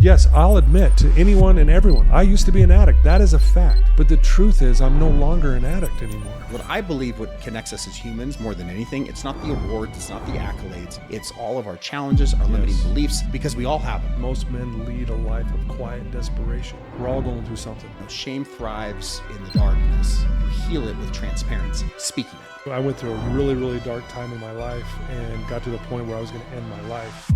Yes, I'll admit to anyone and everyone, I used to be an addict. That is a fact. But the truth is, I'm no longer an addict anymore. What I believe what connects us as humans more than anything, it's not the awards, it's not the accolades, it's all of our challenges, our limiting beliefs, because we all have them. Most men lead a life of quiet desperation. We're all going through something. Shame thrives in the darkness. You heal it with transparency, speaking it. I went through a really, really dark time in my life and got to the point where I was going to end my life.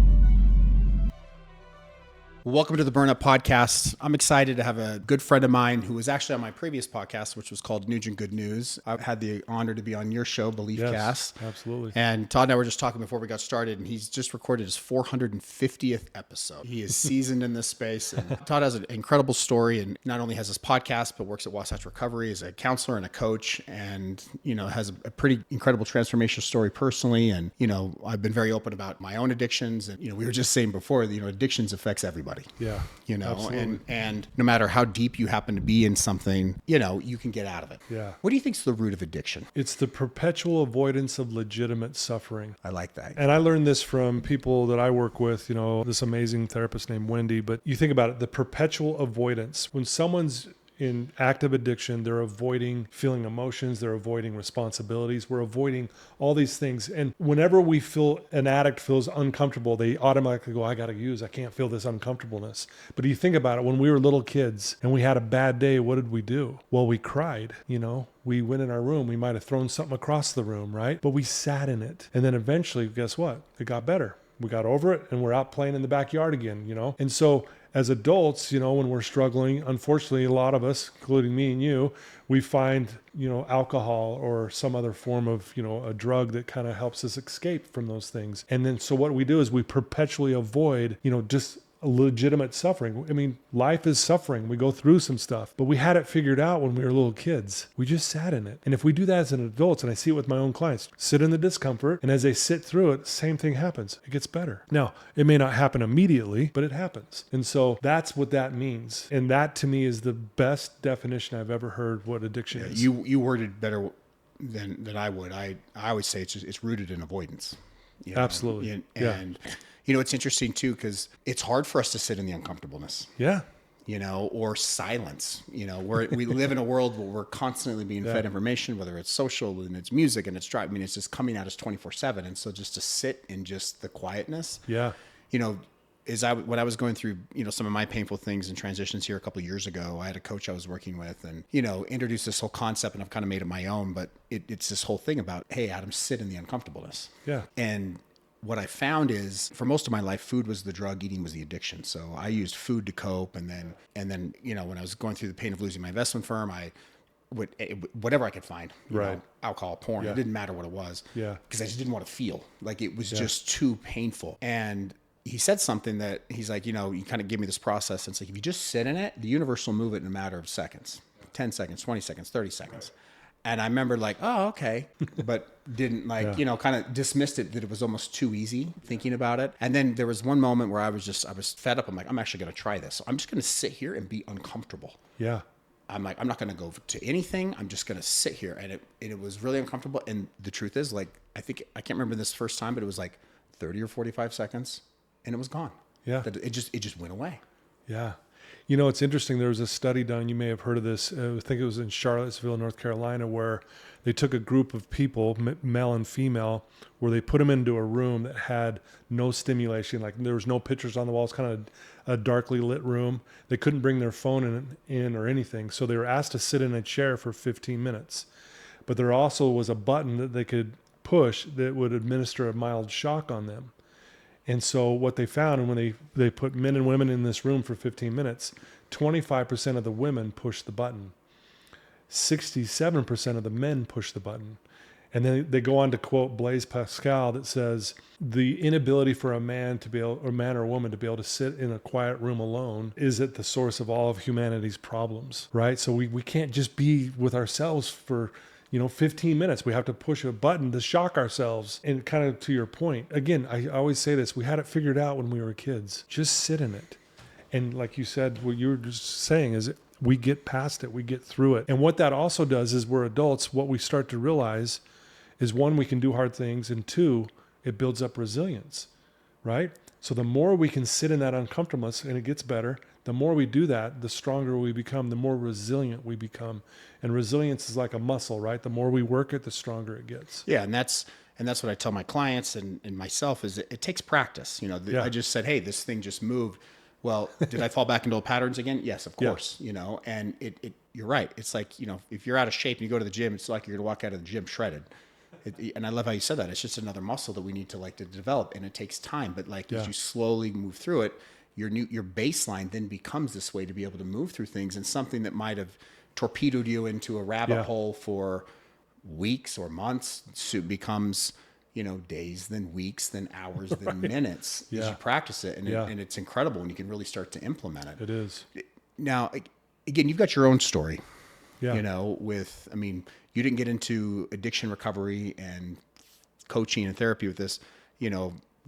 Welcome to the Burn Up Podcast. I'm excited to have a good friend of mine who was actually on my previous podcast, which was called Nugent Good News. I've had the honor to be on your show, Belief Cast. Absolutely. And Todd and I were just talking before we got started, and he's just recorded his 450th episode. He is seasoned in this space. And Todd has an incredible story, and not only has this podcast, but works at Wasatch Recovery as a counselor and a coach, and has a pretty incredible transformational story personally. And I've been very open about my own addictions, and we were just saying before, addictions affects everybody. Yeah. And no matter how deep you happen to be in something, you can get out of it. Yeah. What do you think is the root of addiction? It's the perpetual avoidance of legitimate suffering. I like that. And I learned this from people that I work with, this amazing therapist named Wendy. But you think about it, the perpetual avoidance. When someone's in active addiction, they're avoiding feeling emotions, they're avoiding responsibilities, we're avoiding all these things. And whenever we feel an addict feels uncomfortable, they automatically go, I can't feel this uncomfortableness. But you think about it, when we were little kids and we had a bad day, what did we do? Well, we cried, We went in our room, we might have thrown something across the room, right? But we sat in it. And then eventually, guess what? It got better. We got over it and we're out playing in the backyard again, And so as adults, when we're struggling, unfortunately, a lot of us, including me and you, we find, alcohol or some other form of, a drug that kind of helps us escape from those things. And then, so what we do is we perpetually avoid, just legitimate suffering. I mean, life is suffering. We go through some stuff, but we had it figured out when we were little kids. We just sat in it. And if we do that as an adult, and I see it with my own clients, sit in the discomfort, and as they sit through it, same thing happens. It gets better. Now, it may not happen immediately, but it happens. And so that's what that means. And that to me is the best definition I've ever heard what addiction is. You worded better than I would. I always say it's rooted in avoidance. Absolutely. And it's interesting too, because it's hard for us to sit in the uncomfortableness. Yeah. Or silence, we live in a world where we're constantly being fed information, whether it's social and it's music and it's drive. I mean, it's just coming at us 24/7. And so just to sit in just the quietness, when I was going through, some of my painful things and transitions here a couple of years ago, I had a coach I was working with and, introduced this whole concept, and I've kind of made it my own, but it's this whole thing about, hey, Adam, sit in the uncomfortableness. Yeah. And what I found is, for most of my life, food was the drug, eating was the addiction. So I used food to cope. And then, when I was going through the pain of losing my investment firm, I would, whatever I could find, alcohol, porn, it didn't matter what it was. Yeah. Because I just didn't want to feel like it was just too painful. And he said something that he's like, he kind of gave me this process. And it's like, if you just sit in it, the universe will move it in a matter of seconds, 10 seconds, 20 seconds, 30 seconds. And I remember like, oh, okay. But didn't kind of dismissed it, that it was almost too easy thinking about it. And then there was one moment where I was fed up. I'm like, I'm actually going to try this. So I'm just going to sit here and be uncomfortable. Yeah. I'm like, I'm not going to go to anything. I'm just going to sit here. And it was really uncomfortable. And the truth is, like, I can't remember this first time, but it was like 30 or 45 seconds and it was gone. Yeah. It just went away. Yeah. It's interesting. There was a study done. You may have heard of this. I think it was in Charlottesville, North Carolina, where they took a group of people, male and female, where they put them into a room that had no stimulation. Like there was no pictures on the walls, kind of a darkly lit room. They couldn't bring their phone in or anything. So they were asked to sit in a chair for 15 minutes. But there also was a button that they could push that would administer a mild shock on them. And so what they found, and when they put men and women in this room for 15 minutes, 25% of the women pushed the button. 67% of the men pushed the button. And then they go on to quote Blaise Pascal that says, the inability for a man or woman to be able to sit in a quiet room alone is at the source of all of humanity's problems, right? So we can't just be with ourselves for 15 minutes. We have to push a button to shock ourselves. And kind of to your point, again, I always say this, we had it figured out when we were kids. Just sit in it. And like you said, what you were just saying is we get past it, we get through it. And what that also does is we're adults, what we start to realize is one, we can do hard things, and two, it builds up resilience, right? So the more we can sit in that uncomfortableness, and it gets better, the more we do that, the stronger we become, the more resilient we become. And resilience is like a muscle, right? The more we work it, the stronger it gets. Yeah. And that's what I tell my clients and myself is it takes practice. I just said, hey, this thing just moved. Well, did I fall back into old patterns again? Yes, of course, and you're right. It's like, if you're out of shape and you go to the gym, it's like you're going to walk out of the gym shredded. And I love how you said that. It's just another muscle that we need to develop, and it takes time. But as you slowly move through it, your baseline then becomes this way to be able to move through things, and something that might have torpedoed you into a rabbit hole for weeks or months, so it becomes, days, then weeks, then hours, then minutes as you practice it. And it's incredible when you can really start to implement it. It is. Now, again, you've got your own story, Yeah. You didn't get into addiction recovery and coaching and therapy with this,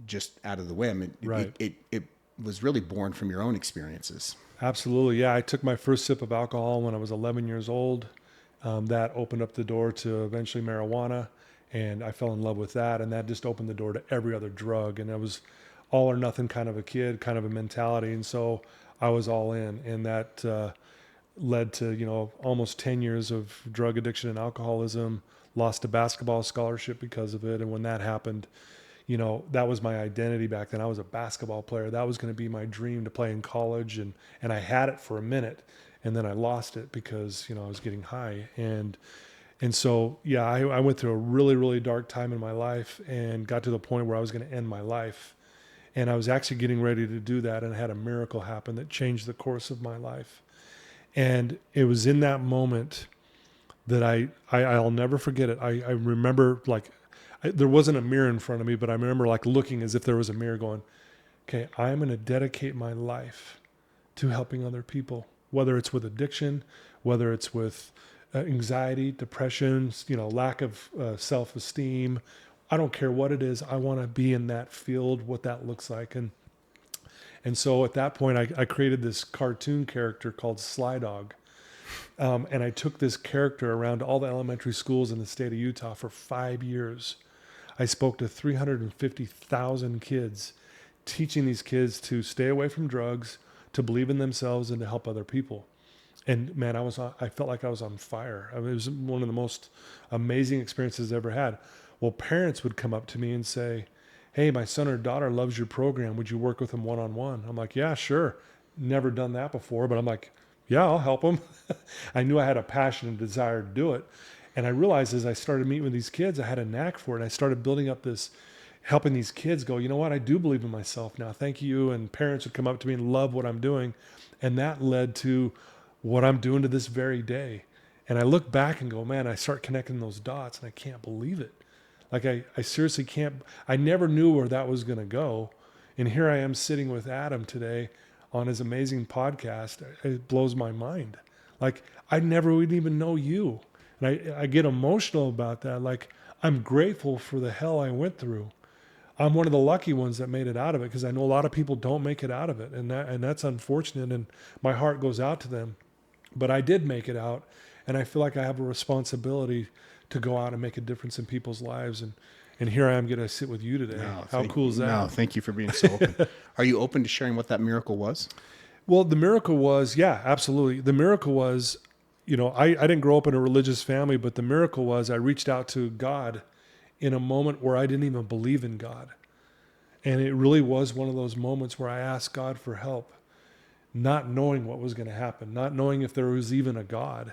just out of the whim. It was really born from your own experiences. Absolutely. Yeah. I took my first sip of alcohol when I was 11 years old. That opened up the door to eventually marijuana, and I fell in love with that. And that just opened the door to every other drug. And I was all or nothing kind of a kid, kind of a mentality. And so I was all in, and that, led to, almost 10 years of drug addiction and alcoholism, lost a basketball scholarship because of it. And when that happened, that was my identity back then. I was a basketball player. That was going to be my dream to play in college. And I had it for a minute, and then I lost it because, I was getting high. And so, I went through a really, really dark time in my life and got to the point where I was going to end my life. And I was actually getting ready to do that. And I had a miracle happen that changed the course of my life. And it was in that moment that I'll never forget it. I remember there wasn't a mirror in front of me, but I remember looking as if there was a mirror going, okay, I'm going to dedicate my life to helping other people, whether it's with addiction, whether it's with anxiety, depression, lack of self-esteem. I don't care what it is. I want to be in that field, what that looks like. And so at that point, I created this cartoon character called Sly Dog. And I took this character around all the elementary schools in the state of Utah for 5 years. I spoke to 350,000 kids, teaching these kids to stay away from drugs, to believe in themselves, and to help other people. And man, I felt like I was on fire. It was one of the most amazing experiences I ever had. Well, parents would come up to me and say, hey, my son or daughter loves your program. Would you work with them one-on-one? I'm like, yeah, sure. Never done that before, but I'm like, yeah, I'll help them. I knew I had a passion and desire to do it. And I realized as I started meeting with these kids, I had a knack for it. And I started building up this, helping these kids go, you know what? I do believe in myself now. Thank you. And parents would come up to me and love what I'm doing. And that led to what I'm doing to this very day. And I look back and go, man, I start connecting those dots, and I can't believe it. I seriously can't, I never knew where that was going to go. And here I am sitting with Adam today on his amazing podcast. It blows my mind. I never would even know you. And I get emotional about that. I'm grateful for the hell I went through. I'm one of the lucky ones that made it out of it, because I know a lot of people don't make it out of it. And that's unfortunate. And my heart goes out to them. But I did make it out. And I feel like I have a responsibility to go out and make a difference in people's lives. And here I am getting to sit with you today. How cool is that? No, thank you for being so open. Are you open to sharing what that miracle was? Well, the miracle was, yeah, absolutely. The miracle was, I didn't grow up in a religious family, but the miracle was I reached out to God in a moment where I didn't even believe in God. And it really was one of those moments where I asked God for help, not knowing what was going to happen, not knowing if there was even a God.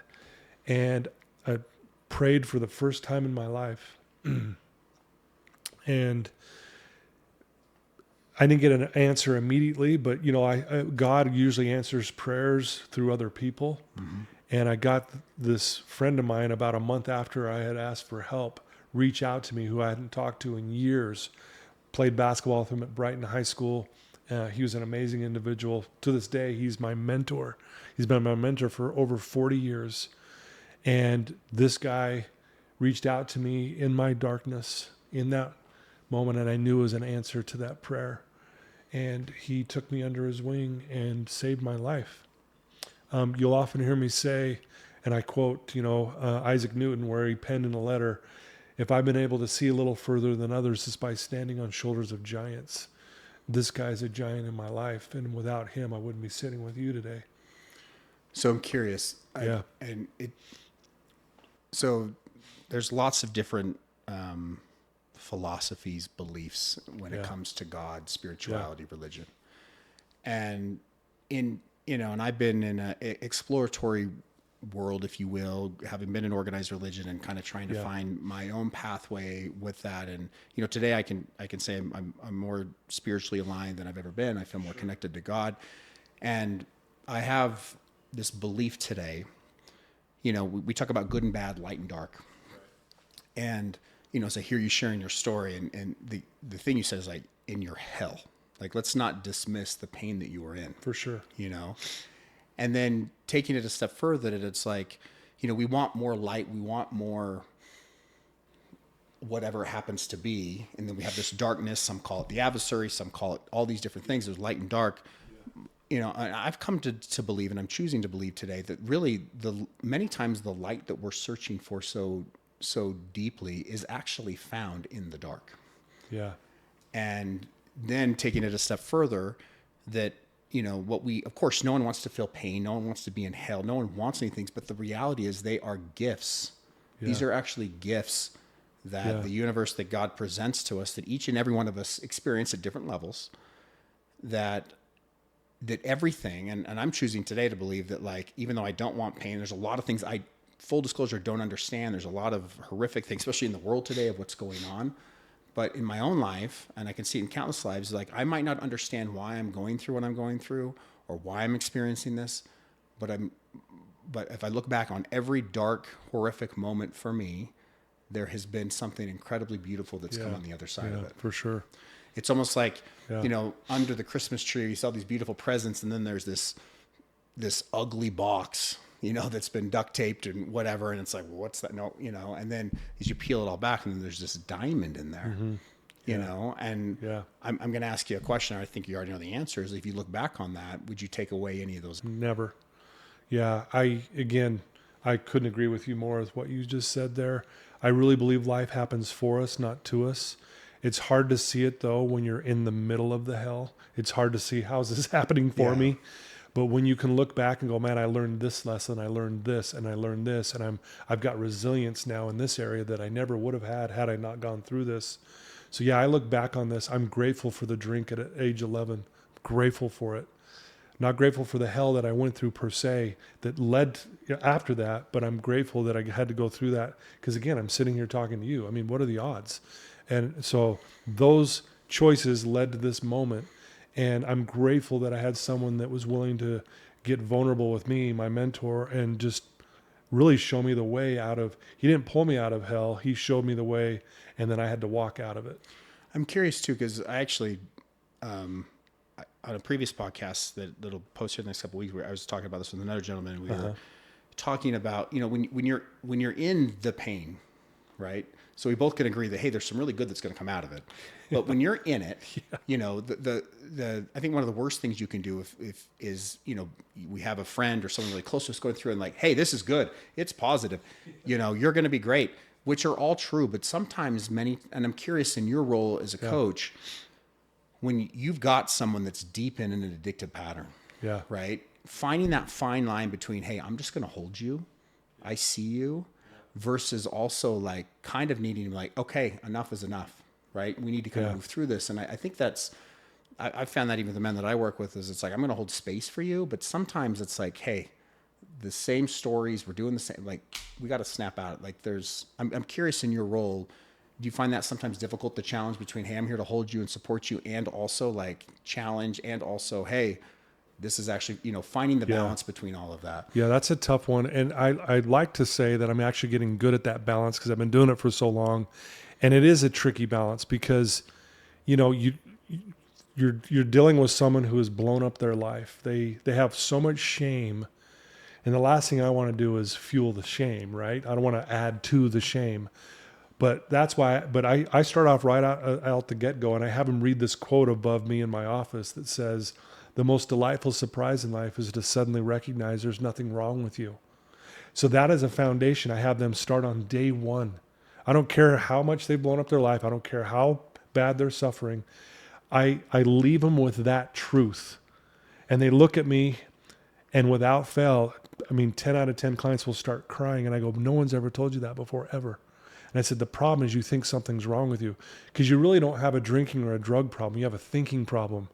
And I prayed for the first time in my life. And I didn't get an answer immediately, but God usually answers prayers through other people. Mm-hmm. And I got this friend of mine about a month after I had asked for help reach out to me, who I hadn't talked to in years. Played basketball with him at Brighton High School. He was an amazing individual. To this day, he's my mentor. He's been my mentor for over 40 years. And this guy reached out to me in my darkness in that moment, and I knew it was an answer to that prayer. And he took me under his wing and saved my life. You'll often hear me say, and I quote, Isaac Newton, where he penned in a letter, if I've been able to see a little further than others, it's by standing on shoulders of giants. this guy's a giant in my life, and without him, I wouldn't be sitting with you today. So I'm curious. Yeah. So there's lots of different philosophies, beliefs when it comes to God, spirituality, religion. And and I've been in an exploratory world, if you will, having been in organized religion and kind of trying to find my own pathway with that. And, today I can say I'm more spiritually aligned than I've ever been. I feel more connected to God. And I have this belief today, we talk about good and bad, light and dark. And, as I hear you sharing your story and the thing you said is like, in your hell, like, let's not dismiss the pain that you were in. For sure. And then taking it a step further, that it's like, we want more light, we want more whatever it happens to be. And then we have this darkness, some call it the adversary, some call it all these different things. There's light and dark. I've come to believe, and I'm choosing to believe today, that really many times the light that we're searching for so deeply is actually found in the dark. Yeah. And then taking it a step further, that, of course, no one wants to feel pain. No one wants to be in hell. No one wants anything, but the reality is they are gifts. Yeah. These are actually gifts that the universe, that God presents to us, that each and every one of us experience at different levels, that everything, and I'm choosing today to believe that, like, even though I don't want pain, there's a lot of things I, full disclosure, don't understand. There's a lot of horrific things, especially in the world today, of what's going on. But in my own life, and I can see it in countless lives, like, I might not understand why I'm going through what I'm going through or why I'm experiencing this, but if I look back on every dark, horrific moment for me, there has been something incredibly beautiful that's come on the other side of it. For sure. It's almost like, under the Christmas tree, you saw these beautiful presents, and then there's this ugly box, that's been duct taped and whatever. And it's like, well, what's that? No, and then as you peel it all back, and then there's this diamond in there, and I'm going to ask you a question. I think you already know the answer is, if you look back on that, would you take away any of those? Never. Yeah. I couldn't agree with you more with what you just said there. I really believe life happens for us, not to us. It's hard to see it, though, when you're in the middle of the hell. It's hard to see, how's this happening for me? But when you can look back and go, man, I learned this lesson, I learned this, and I learned this, and I've got resilience now in this area that I never would have had I not gone through this. So I look back on this. I'm grateful for the drink at age 11. Grateful for it. Not grateful for the hell that I went through per se that led after that, but I'm grateful that I had to go through that, because again, I'm sitting here talking to you. I mean, what are the odds? And so those choices led to this moment. And I'm grateful that I had someone that was willing to get vulnerable with me, my mentor, and just really show me the way out of, he didn't pull me out of hell. He showed me the way, and then I had to walk out of it. I'm curious too, because I actually, on a previous podcast that'll post here the next couple of weeks, where I was talking about this with another gentleman, and we were talking about, when you're in the pain, right? So we both can agree that, hey, there's some really good that's going to come out of it. But when you're in it, I think one of the worst things you can do if we have a friend or someone really close to us going through and like, hey, this is good, it's positive, you're going to be great, which are all true. But sometimes and I'm curious, in your role as a coach, when you've got someone that's deep in an addictive pattern, right? Finding that fine line between, hey, I'm just going to hold you, I see you, versus also like kind of needing to, like, okay, enough is enough, right? We need to kind of move through this. And I think I found that even with the men that I work with, is it's like, I'm going to hold space for you. But sometimes it's like, hey, the same stories, we're doing the same, like, we got to snap out. Like, I'm curious, in your role, do you find that sometimes difficult, the challenge between, hey, I'm here to hold you and support you, and also like challenge, and also, hey, this is actually, finding the balance between all of that. Yeah, that's a tough one. And I'd like to say that I'm actually getting good at that balance, because I've been doing it for so long. And it is a tricky balance, because, you're dealing with someone who has blown up their life. They have so much shame. And the last thing I want to do is fuel the shame, right? I don't want to add to the shame. But that's why, I start off right out the get-go, and I have them read this quote above me in my office that says, the most delightful surprise in life is to suddenly recognize there's nothing wrong with you. So that is a foundation I have them start on day one. I don't care how much they've blown up their life. I don't care how bad they're suffering. I leave them with that truth, and they look at me, and without fail, I mean, 10 out of 10 clients will start crying, and I go, no one's ever told you that before, ever. And I said, the problem is you think something's wrong with you, because you really don't have a drinking or a drug problem. You have a thinking problem.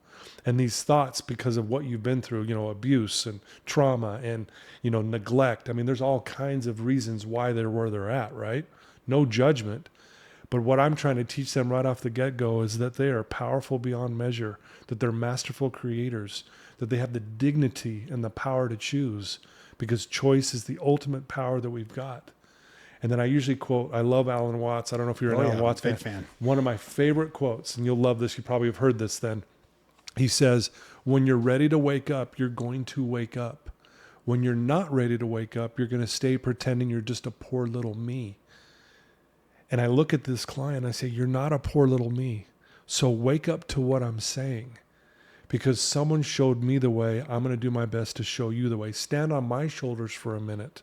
And these thoughts, because of what you've been through, abuse and trauma and, neglect. I mean, there's all kinds of reasons why they're where they're at, right? No judgment. But what I'm trying to teach them right off the get-go is that they are powerful beyond measure, that they're masterful creators, that they have the dignity and the power to choose, because choice is the ultimate power that we've got. And then I usually quote, I love Alan Watts. I don't know if you're an Alan Watts fan. One of my favorite quotes, and you'll love this. You probably have heard this then. He says, when you're ready to wake up, you're going to wake up. When you're not ready to wake up, you're going to stay pretending you're just a poor little me. And I look at this client, and I say, you're not a poor little me. So wake up to what I'm saying. Because someone showed me the way, I'm going to do my best to show you the way. Stand on my shoulders for a minute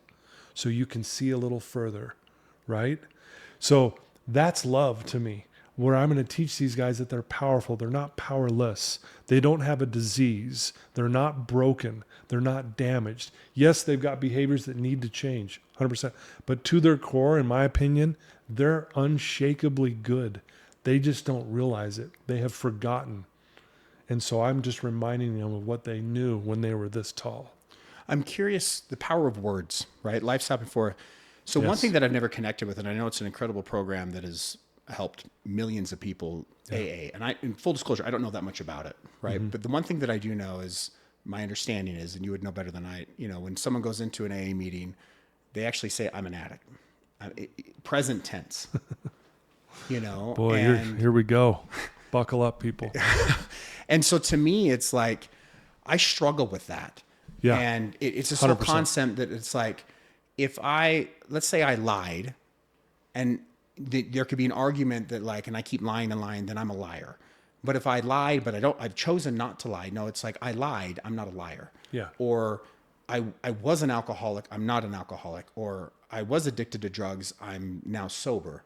so you can see a little further, right? So that's love to me, where I'm going to teach these guys that they're powerful. They're not powerless. They don't have a disease. They're not broken. They're not damaged. Yes, they've got behaviors that need to change, 100%. But to their core, in my opinion, they're unshakably good. They just don't realize it. They have forgotten. And so I'm just reminding them of what they knew when they were this tall. I'm curious, the power of words, right? Life's happened for. So One thing that I've never connected with, and I know it's an incredible program that has helped millions of people, AA. And in full disclosure, I don't know that much about it, right? Mm-hmm. But the one thing that I do know is, my understanding is, and you would know better than I, when someone goes into an AA meeting, they actually say, I'm an addict. Present tense, Boy, here we go. Buckle up, people. And so to me, it's like, I struggle with that. Yeah. And it's this 100%. Whole concept that it's like, let's say I lied, and there could be an argument that and I keep lying and lying, then I'm a liar. But if I lied, but I've chosen not to lie. No, it's like, I lied, I'm not a liar. Yeah. Or I was an alcoholic, I'm not an alcoholic. Or I was addicted to drugs, I'm now sober.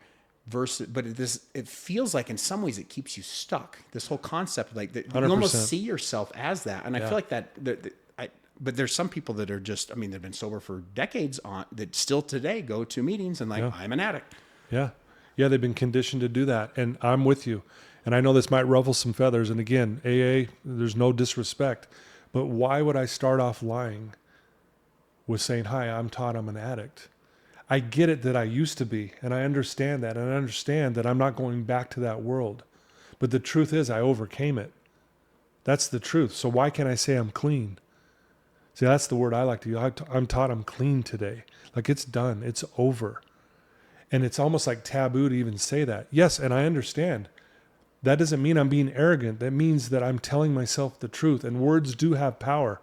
But it feels like in some ways it keeps you stuck. This whole concept, you almost see yourself as that. And I feel like but there's some people that are just, they've been sober for decades that still today go to meetings and I'm an addict. Yeah. Yeah. They've been conditioned to do that. And I'm with you. And I know this might ruffle some feathers. And again, AA, there's no disrespect, but why would I start off lying with saying, hi, I'm Todd, I'm an addict? I get it that I used to be, and I understand that, and I understand that I'm not going back to that world. But the truth is I overcame it. That's the truth. So why can't I say I'm clean? See, that's the word I like to use. I'm Todd, I'm clean today. It's done. It's over. And it's almost like taboo to even say that. Yes, and I understand. That doesn't mean I'm being arrogant. That means that I'm telling myself the truth, and words do have power.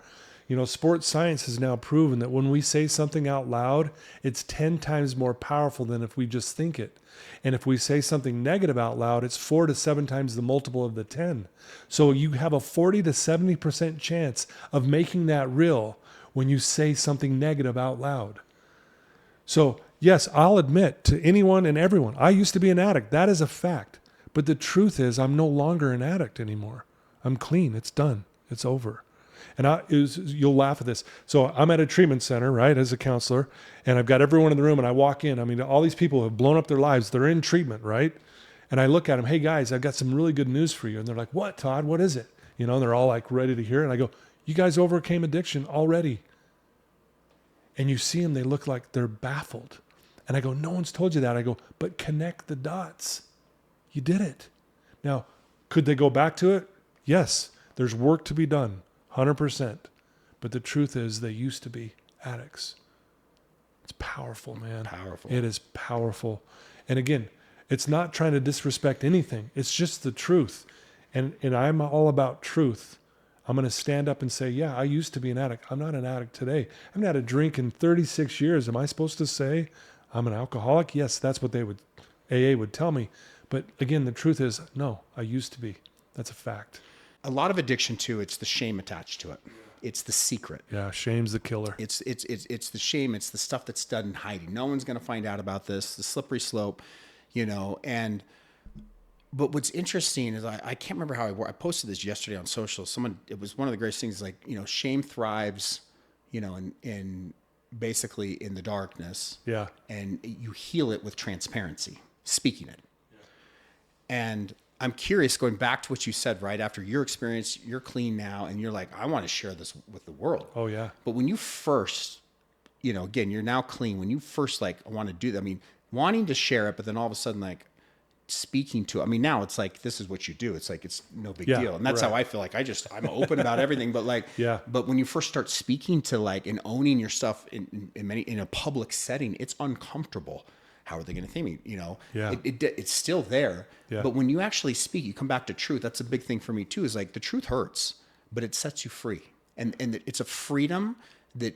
Sports science has now proven that when we say something out loud, it's 10 times more powerful than if we just think it. And if we say something negative out loud, it's 4 to 7 times the multiple of the 10. So you have a 40 to 70% chance of making that real when you say something negative out loud. So yes, I'll admit to anyone and everyone, I used to be an addict. That is a fact. But the truth is I'm no longer an addict anymore. I'm clean. It's done. It's over. And you'll laugh at this. So I'm at a treatment center, right, as a counselor, and I've got everyone in the room, and I walk in. All these people have blown up their lives. They're in treatment, right? And I look at them, hey, guys, I've got some really good news for you. And they're like, what, Todd? What is it? They're all ready to hear it. And I go, you guys overcame addiction already. And you see them, they look like they're baffled. And I go, no one's told you that. I go, but connect the dots. You did it. Now, could they go back to it? Yes. There's work to be done. 100%. But the truth is they used to be addicts. It's powerful, man. Powerful. It is powerful. And again, it's not trying to disrespect anything. It's just the truth. And I'm all about truth. I'm going to stand up and say, yeah, I used to be an addict. I'm not an addict today. I haven't had a drink in 36 years. Am I supposed to say I'm an alcoholic? Yes, that's what AA would tell me. But again, the truth is, no, I used to be. That's a fact. A lot of addiction too, it's the shame attached to it. It's the secret. Yeah, shame's the killer. It's the shame. It's the stuff that's done in hiding. No one's going to find out about this. The slippery slope, and But what's interesting is I can't remember how I posted this yesterday on social. It was one of the greatest things, like, shame thrives, in basically in the darkness. Yeah. And you heal it with transparency, speaking it. Yeah. And I'm curious, going back to what you said right after your experience, you're clean now, and you're like, I want to share this with the world. Oh yeah. But when you first, again, you're now clean. When you first I want to do that, wanting to share it, but then all of a sudden, speaking to it. Now it's like, this is what you do. It's like, it's no big deal. And that's how I feel. Like, I'm open about everything, but but when you first start speaking to and owning your stuff in a public setting, it's uncomfortable. How are they going to think me? It's still there. Yeah. But when you actually speak, you come back to truth. That's a big thing for me too, is the truth hurts, but it sets you free. And it's a freedom that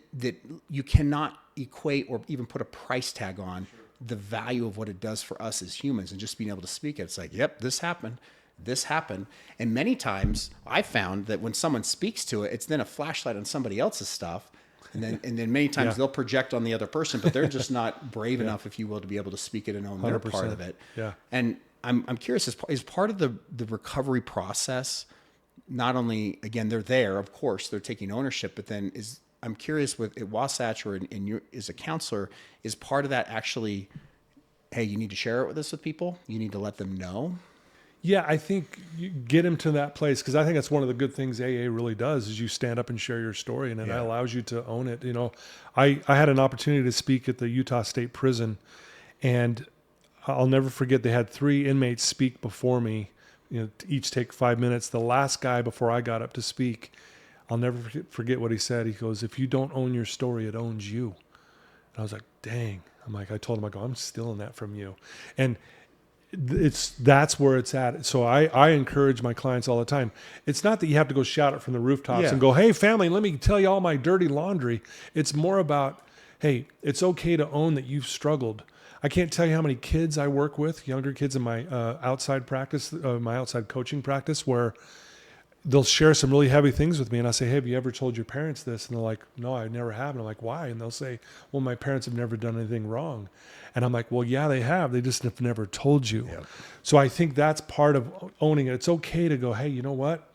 you cannot equate or even put a price tag on. Sure. The value of what it does for us as humans, and just being able to speak it. It's like, yep, this happened. And many times I found that when someone speaks to it, it's then a flashlight on somebody else's stuff. And then many times they'll project on the other person, but they're just not brave enough, if you will, to be able to speak it and own their part of it. Yeah. And I'm curious, is part of the recovery process, not only, again, they're there, of course, they're taking ownership, but then I'm curious at Wasatch or in you as a counselor, is part of that actually, hey, you need to share it with us with people. You need to let them know. Yeah, I think you get them to that place, because I think that's one of the good things AA really does, is you stand up and share your story, and it allows you to own it. I had an opportunity to speak at the Utah State Prison, and I'll never forget, they had 3 inmates speak before me, each take 5 minutes. The last guy, before I got up to speak, I'll never forget what he said. He goes, if you don't own your story, it owns you. And I was like, dang. I told him, I'm stealing that from you. And that's where it's at. So I encourage my clients all the time. It's not that you have to go shout it from the rooftops and go, hey, family, let me tell you all my dirty laundry. It's more about, hey, it's okay to own that you've struggled. I can't tell you how many kids I work with, younger kids in my outside practice, my outside coaching practice, where they'll share some really heavy things with me, and I say, hey, have you ever told your parents this? And they're like, no, I never have. And I'm like, why? And they'll say, well, my parents have never done anything wrong. And I'm like, well, yeah, they have. They just have never told you. Yep. So I think that's part of owning it. It's okay to go, hey, you know what?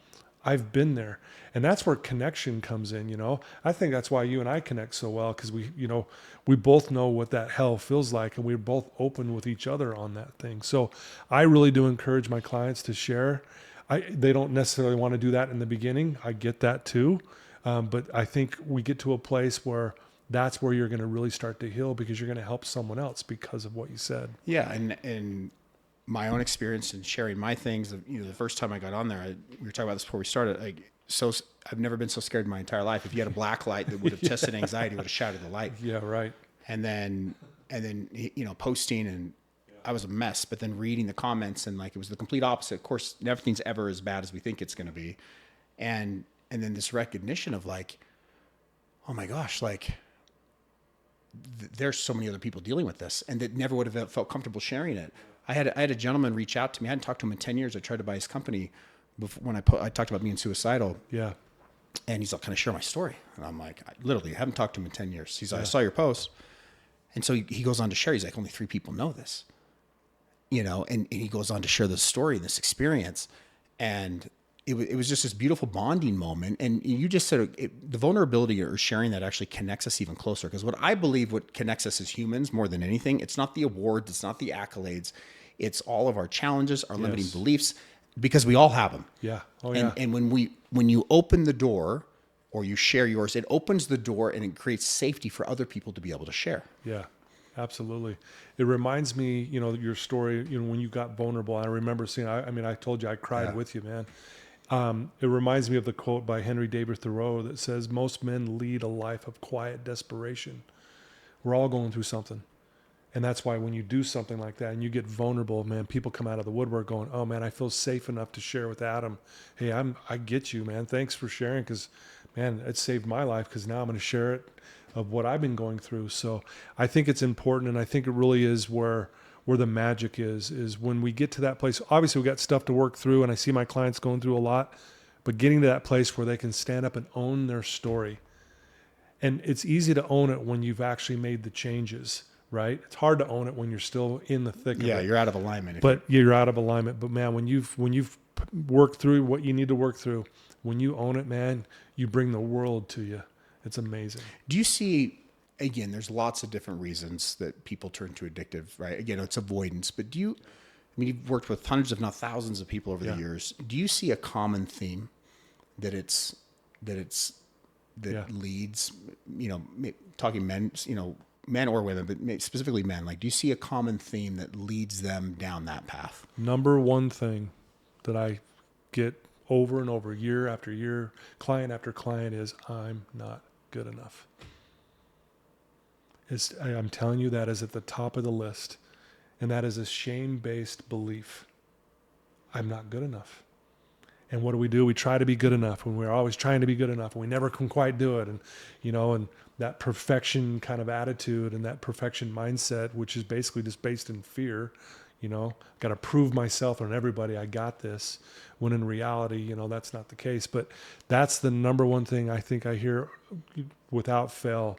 I've been there. And that's where connection comes in, I think that's why you and I connect so well, because we both know what that hell feels like, and we're both open with each other on that thing. So I really do encourage my clients to share. They don't necessarily want to do that in the beginning. I get that too. But I think we get to a place where that's where you're going to really start to heal, because you're going to help someone else because of what you said. Yeah. And my own experience in sharing my things, the first time I got on there, we were talking about this before we started. I've never been so scared in my entire life. If you had a black light that would have tested anxiety, would have shattered the light. Yeah. Right. And then, posting, and I was a mess, but then reading the comments, and it was the complete opposite. Of course, everything's ever as bad as we think it's going to be. And then this recognition of oh my gosh, there's so many other people dealing with this, and that never would have felt comfortable sharing it. I had a gentleman reach out to me. I hadn't talked to him in 10 years. I tried to buy his company before, when I talked about being suicidal. Yeah. And he's like, can I share my story? And I'm like, I literally haven't talked to him in 10 years. He's like, I saw your post. And so he goes on to share. He's like, only 3 people know this. And he goes on to share this story and this experience. And it was just this beautiful bonding moment. And you just said the vulnerability or sharing that actually connects us even closer. Because what I believe what connects us as humans more than anything, it's not the awards, it's not the accolades, it's all of our challenges, our limiting beliefs, because we all have them. Yeah. Oh, and, yeah. And when you open the door or you share yours, it opens the door and it creates safety for other people to be able to share. Yeah. Absolutely. It reminds me, your story, when you got vulnerable. I remember seeing, I told you I cried with you, man. It reminds me of the quote by Henry David Thoreau that says, most men lead a life of quiet desperation. We're all going through something. And that's why when you do something like that and you get vulnerable, man, people come out of the woodwork going, oh man, I feel safe enough to share with Adam. Hey, I get you, man. Thanks for sharing. Cause man, it saved my life. Cause now I'm going to share it of what I've been going through. So I think it's important. And I think it really is where the magic is when we get to that place. Obviously we got stuff to work through, and I see my clients going through a lot, but getting to that place where they can stand up and own their story. And it's easy to own it when you've actually made the changes, right? It's hard to own it when you're still in the thick of it. Yeah, you're out of alignment. But you're out of alignment. But man, when you've worked through what you need to work through, when you own it, man, you bring the world to you. It's amazing. Do you see, again, there's lots of different reasons that people turn to addictive, right? Again, it's avoidance, but you've worked with hundreds, if not thousands of people over the years. Do you see a common theme that leads, talking men, men or women, but specifically men, like, do you see a common theme that leads them down that path? Number one thing that I get over and over, year after year, client after client, is I'm not good enough. I'm telling you, that is at the top of the list. And that is a shame-based belief. I'm not good enough. And what do? We try to be good enough when we're always trying to be good enough and we never can quite do it. And, and that perfection kind of attitude and that perfection mindset, which is basically just based in fear, got to prove myself and everybody I got this, when in reality, that's not the case. But that's the number one thing I think I hear without fail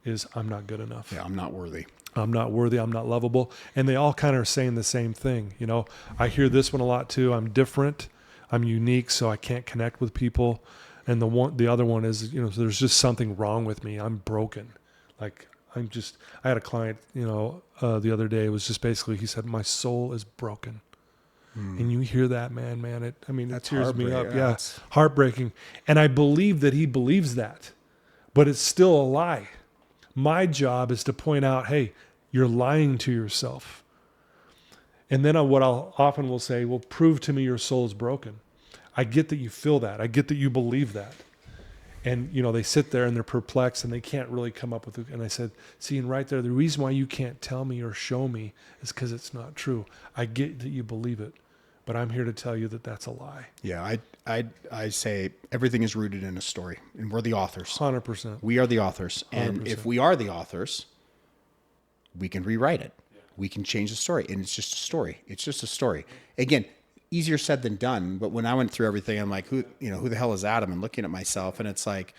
is I'm not good enough. Yeah, I'm not worthy. I'm not worthy. I'm not lovable. And they all kind of are saying the same thing. I hear this one a lot too. I'm different. I'm unique, so I can't connect with people. And the other one is, there's just something wrong with me. I'm broken. Like I had a client, the other day, it was just basically, he said, my soul is broken. And you hear that, man, it tears me up. Yeah. It's heartbreaking. And I believe that he believes that, but it's still a lie. My job is to point out, hey, you're lying to yourself. And then what I'll often will say, well, prove to me your soul is broken. I get that you feel that. I get that you believe that. And, they sit there and they're perplexed and they can't really come up with it. And I said, see, and right there, the reason why you can't tell me or show me is because it's not true. I get that you believe it, but I'm here to tell you that that's a lie. Yeah, I say everything is rooted in a story, and we're the authors. 100%. We are the authors. 100%. And if we are the authors, we can rewrite it. Yeah. We can change the story. And it's just a story. It's just a story. Again, easier said than done. But when I went through everything, I'm like, who the hell is Adam? And looking at myself, and it's like,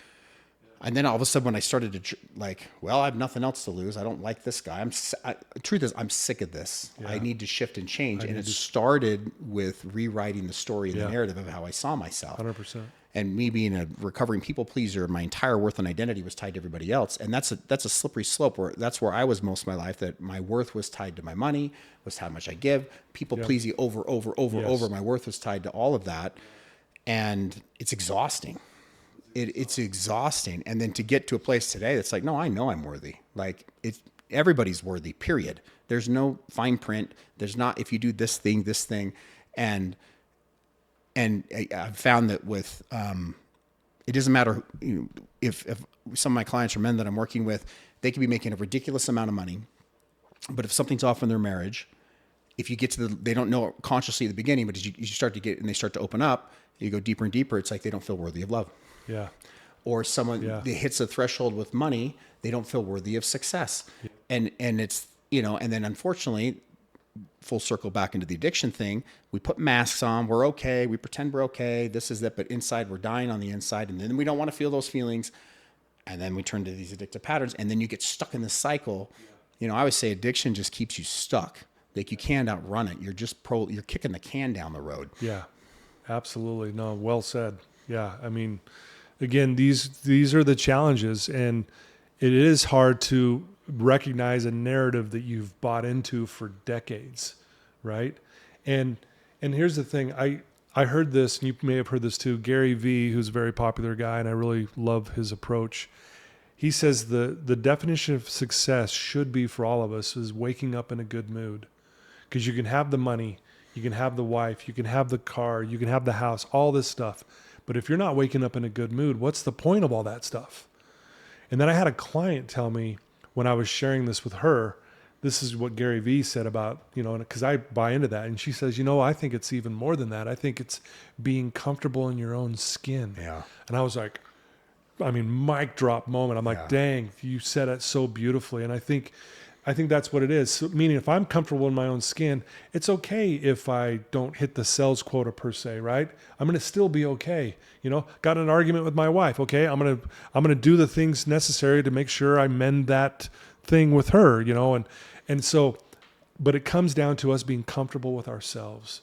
and then all of a sudden when I started to I have nothing else to lose. I don't like this guy. The truth is I'm sick of this. Yeah. I need to shift and change. And it started with rewriting the story and the narrative of how I saw myself. 100%. And me being a recovering people pleaser, my entire worth and identity was tied to everybody else. And that's a slippery slope that's where I was most of my life, that my worth was tied to my money, was how much I give, people pleasing over. My worth was tied to all of that. And it's exhausting. It's exhausting. And then to get to a place today that's like, no, I know I'm worthy. Like everybody's worthy, period. There's no fine print. There's not, if you do this thing. And I've found that with, it doesn't matter if some of my clients are men that I'm working with, they could be making a ridiculous amount of money, but if something's off in their marriage, if you get to they don't know it consciously at the beginning, but as you start to get, and they start to open up, you go deeper and deeper, it's like they don't feel worthy of love. Yeah. Or someone that hits a threshold with money, they don't feel worthy of success. Yeah. And it's, and then unfortunately, full circle back into the addiction thing, we put masks on, we're okay, we pretend we're okay, this is that, but inside we're dying on the inside, and then we don't want to feel those feelings, and then we turn to these addictive patterns, and then you get stuck in this cycle. I always say addiction just keeps you stuck. Like you can't outrun it. You're just you're kicking the can down the road. Yeah, absolutely. No, well said. Yeah. Again, these are the challenges, and it is hard to recognize a narrative that you've bought into for decades, right? And here's the thing. I heard this, and you may have heard this too. Gary Vee, who's a very popular guy, and I really love his approach. He says the definition of success should be for all of us is waking up in a good mood, because you can have the money, you can have the wife, you can have the car, you can have the house, all this stuff. But if you're not waking up in a good mood, what's the point of all that stuff? And then I had a client tell me when I was sharing this with her, this is what Gary Vee said about, because I buy into that. And she says, I think it's even more than that. I think it's being comfortable in your own skin. Yeah. And I was like, mic drop moment. I'm like, dang, you said it so beautifully. And I think that's what it is. So, meaning if I'm comfortable in my own skin, it's okay if I don't hit the sales quota per se, right? I'm going to still be okay. Got in an argument with my wife. Okay. I'm going to do the things necessary to make sure I mend that thing with her, and so, but it comes down to us being comfortable with ourselves.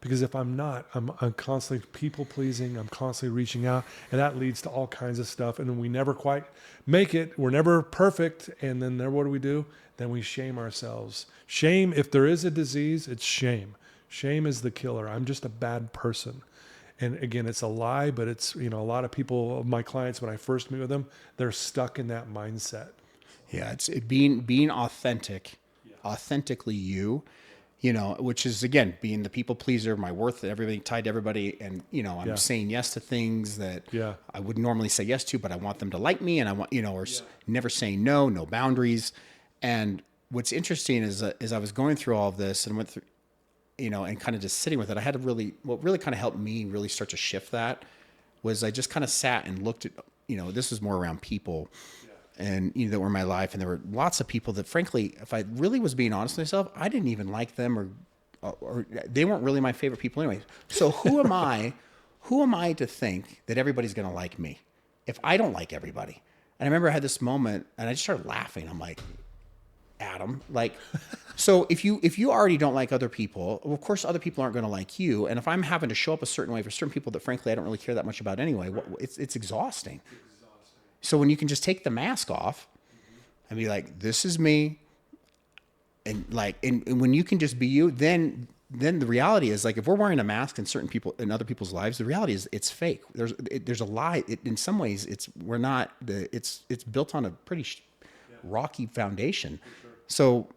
Because if I'm not, I'm constantly people pleasing, I'm constantly reaching out, and that leads to all kinds of stuff. And then we never quite make it. We're never perfect. And then what do? Then we shame ourselves. Shame, if there is a disease, it's shame. Shame is the killer. I'm just a bad person. And again, it's a lie, but it's, a lot of people, my clients, when I first meet with them, they're stuck in that mindset. Yeah, it's being authentic, authentically you. Which is, again, being the people pleaser, my worth, everything tied to everybody. And, I'm saying yes to things that I would normally say yes to, but I want them to like me. And I want, never saying no boundaries. And what's interesting is I was going through all of this and went through, and kind of just sitting with it. I had to what really kind of helped me really start to shift that was I just kind of sat and looked at, this was more around people. And that were in my life, and there were lots of people that, frankly, if I really was being honest with myself, I didn't even like them, or they weren't really my favorite people anyway. So who am I? Who am I to think that everybody's going to like me if I don't like everybody? And I remember I had this moment, and I just started laughing. I'm like, Adam, so if you already don't like other people, well, of course other people aren't going to like you. And if I'm having to show up a certain way for certain people that, frankly, I don't really care that much about anyway, it's exhausting. So when you can just take the mask off and be like, this is me. And when you can just be you, then the reality is, if we're wearing a mask in certain people, in other people's lives, the reality is it's fake. There's a lie. In some ways it's built on a pretty rocky foundation. So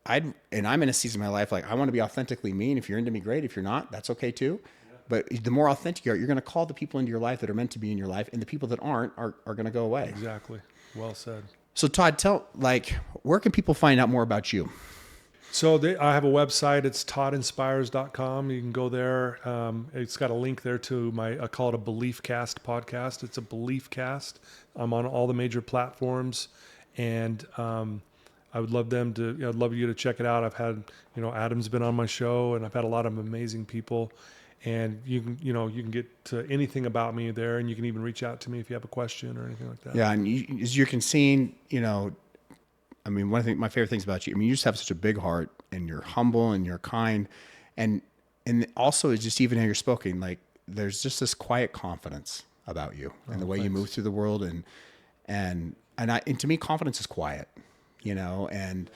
I'm in a season of my life, I want to be authentically me. And if you're into me, great. If you're not, that's okay too. But the more authentic you are, you're going to call the people into your life that are meant to be in your life, and the people that aren't are going to go away. Exactly. Well said. So Todd, where can people find out more about you? So I have a website. It's toddinspires.com. You can go there. It's got a link there to I call it a Belief Cast podcast. It's a Belief Cast. I'm on all the major platforms, and I would love I'd love you to check it out. I've had, Adam's been on my show, and I've had a lot of amazing people. And you can get to anything about me there, and you can even reach out to me if you have a question or anything like that. Yeah, and as you can see, one of my favorite things about you, you just have such a big heart, and you're humble and you're kind, and also it's just even how you're spoken, there's just this quiet confidence about you and the way you move through the world, and to me, confidence is quiet, and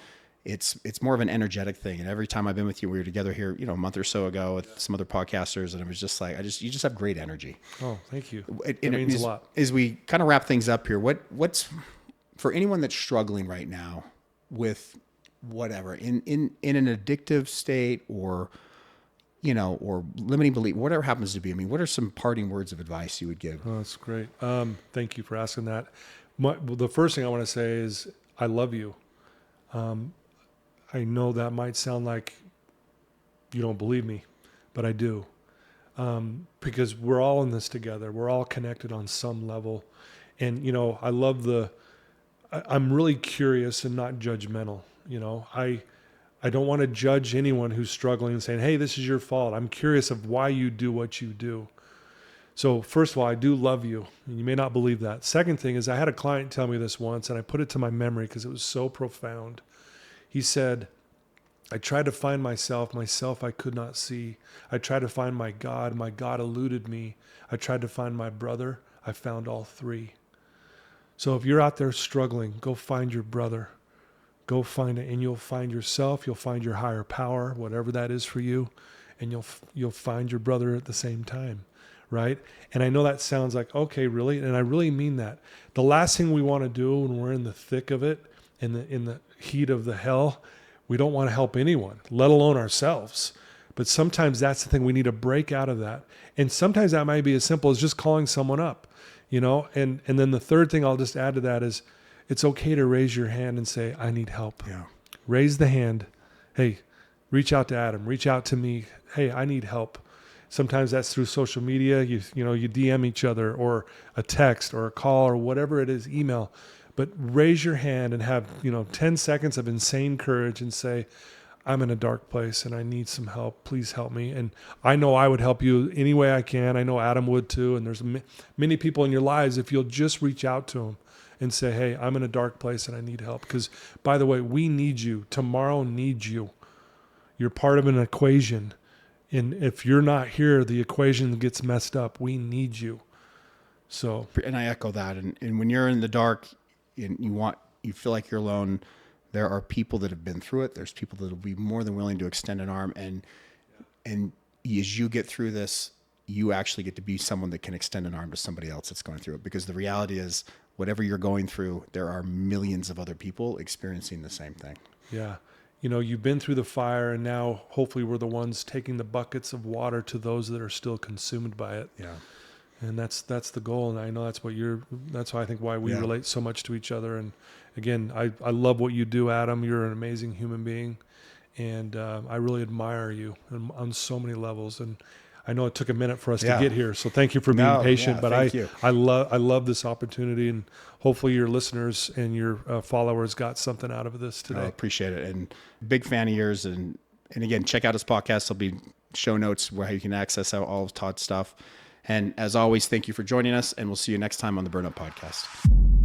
it's more of an energetic thing. And every time I've been with you, we were together here, a month or so ago with some other podcasters, and it was just you just have great energy. Oh, thank you. It means a lot. As we kind of wrap things up here, what's for anyone that's struggling right now with whatever in an addictive state or limiting belief, whatever happens to be, what are some parting words of advice you would give? Oh, that's great. Thank you for asking that. The first thing I want to say is I love you. I know that might sound like you don't believe me, but I do. Because we're all in this together. We're all connected on some level. And, I love I'm really curious and not judgmental. I don't want to judge anyone who's struggling and saying, hey, this is your fault. I'm curious of why you do what you do. So first of all, I do love you. And you may not believe that. Second thing is I had a client tell me this once, and I put it to my memory because it was so profound. He said, I tried to find myself I could not see. I tried to find my God eluded me. I tried to find my brother, I found all three. So if you're out there struggling, go find your brother. Go find it, and you'll find yourself, you'll find your higher power, whatever that is for you, and you'll find your brother at the same time, right? And I know that sounds like, okay, really? And I really mean that. The last thing we want to do when we're in the thick of it, in the heat of the hell, we don't want to help anyone, let alone ourselves. But sometimes that's the thing. We need to break out of that. And sometimes that might be as simple as just calling someone up, and then the third thing I'll just add to that is it's okay to raise your hand and say, I need help. Yeah. Raise the hand. Hey, reach out to Adam, reach out to me. Hey, I need help. Sometimes that's through social media. You DM each other, or a text or a call or whatever it is, email. But raise your hand and have, 10 seconds of insane courage and say, I'm in a dark place and I need some help. Please help me. And I know I would help you any way I can. I know Adam would too. And there's many people in your lives, if you'll just reach out to them and say, hey, I'm in a dark place and I need help. Because, by the way, we need you. Tomorrow needs you. You're part of an equation. And if you're not here, the equation gets messed up. We need you. So, and I echo that. And when you're in the dark and you feel like you're alone, there are people that have been through it. There's people that will be more than willing to extend an arm. And as you get through this, you actually get to be someone that can extend an arm to somebody else that's going through it. Because the reality is, whatever you're going through, there are millions of other people experiencing the same thing. Yeah. You know, you've been through the fire, and now hopefully we're the ones taking the buckets of water to those that are still consumed by it. Yeah. And that's the goal. And I know that's why I think why we relate so much to each other. And again, I love what you do, Adam. You're an amazing human being. And I really admire you on so many levels. And I know it took a minute for us to get here. So thank you for being patient. But I love this opportunity, and hopefully your listeners and your followers got something out of this today. I appreciate it. And big fan of yours. And again, check out his podcast. There'll be show notes where you can access all of Todd's stuff. And as always, thank you for joining us, and we'll see you next time on the Burn Up Podcast.